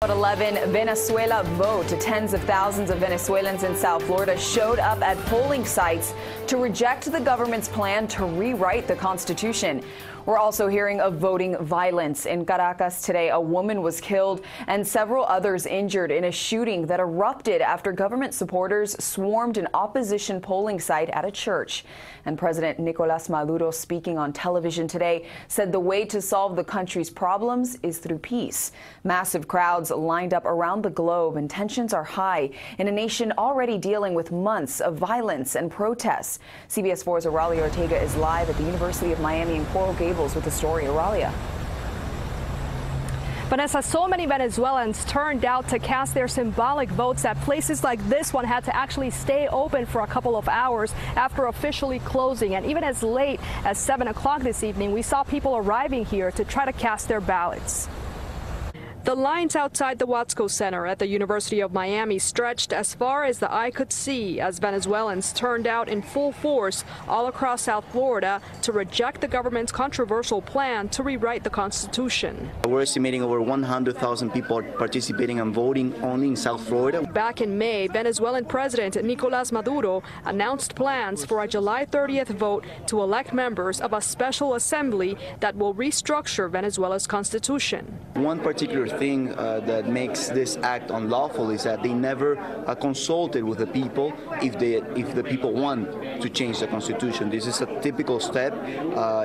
At 11, Venezuela vote. Tens of thousands of Venezuelans in South Florida showed up at polling sites to reject the government's plan to rewrite the Constitution. We're also hearing of voting violence. In Caracas today, a woman was killed and several others injured in a shooting that erupted after government supporters swarmed an opposition polling site at a church. And President Nicolás Maduro, speaking on television today, said the way to solve the country's problems is through peace. Massive crowds lined up around the globe, and tensions are high in a nation already dealing with months of violence and protests. CBS 4's Oralia Ortega is live at the University of Miami in Coral Gables with the story. Oralia. Vanessa, so many Venezuelans turned out to cast their symbolic votes that places like this one had to actually stay open for a couple of hours after officially closing. And even as late as 7 o'clock this evening, we saw people arriving here to try to cast their ballots. The lines outside the Watsco Center at the University of Miami stretched as far as the eye could see as Venezuelans turned out in full force all across South Florida to reject the government's controversial plan to rewrite the Constitution. We're estimating over 100,000 people participating and voting only in South Florida. Back in May, Venezuelan President Nicolás Maduro announced plans for a July 30th vote to elect members of a special assembly that will restructure Venezuela's constitution. One particular thing that makes this act unlawful is that they never consulted with the people if the people want to change the Constitution. This is a typical step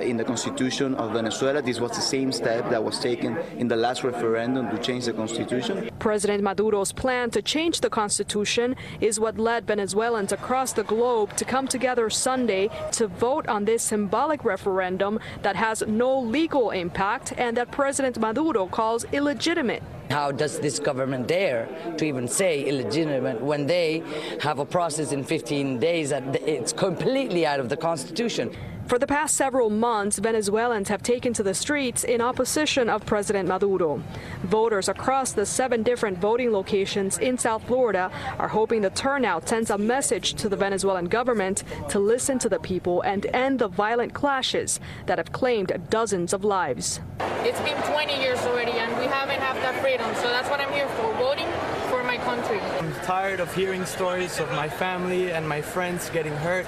in the Constitution of Venezuela. This was the same step that was taken in the last referendum to change the Constitution. President Maduro's plan to change the Constitution is what led Venezuelans across the globe to come together Sunday to vote on this symbolic referendum that has no legal impact and that President Maduro calls illegitimate. How does this government dare to even say illegitimate when they have a process in 15 days that it's completely out of the Constitution? For the past several months, Venezuelans have taken to the streets in opposition of President Maduro. Voters across the 7 different voting locations in South Florida are hoping the turnout sends a message to the Venezuelan government to listen to the people and end the violent clashes that have claimed dozens of lives. It's been 20 years already and we haven't had that freedom, so that's what I'm here for, voting for my country. I'm tired of hearing stories of my family and my friends getting hurt,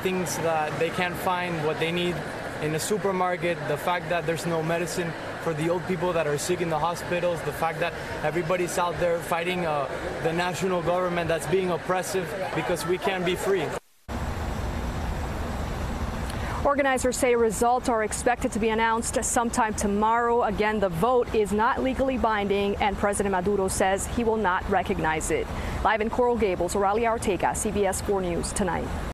things that they can't find what they need in a supermarket, the fact that there's no medicine for the old people that are sick in the hospitals, the fact that everybody's out there fighting the national government that's being oppressive because we can't be free. Organizers say results are expected to be announced sometime tomorrow. Again, the vote is not legally binding, and President Maduro says he will not recognize it. Live in Coral Gables, Oralia Ortega, CBS 4 News Tonight.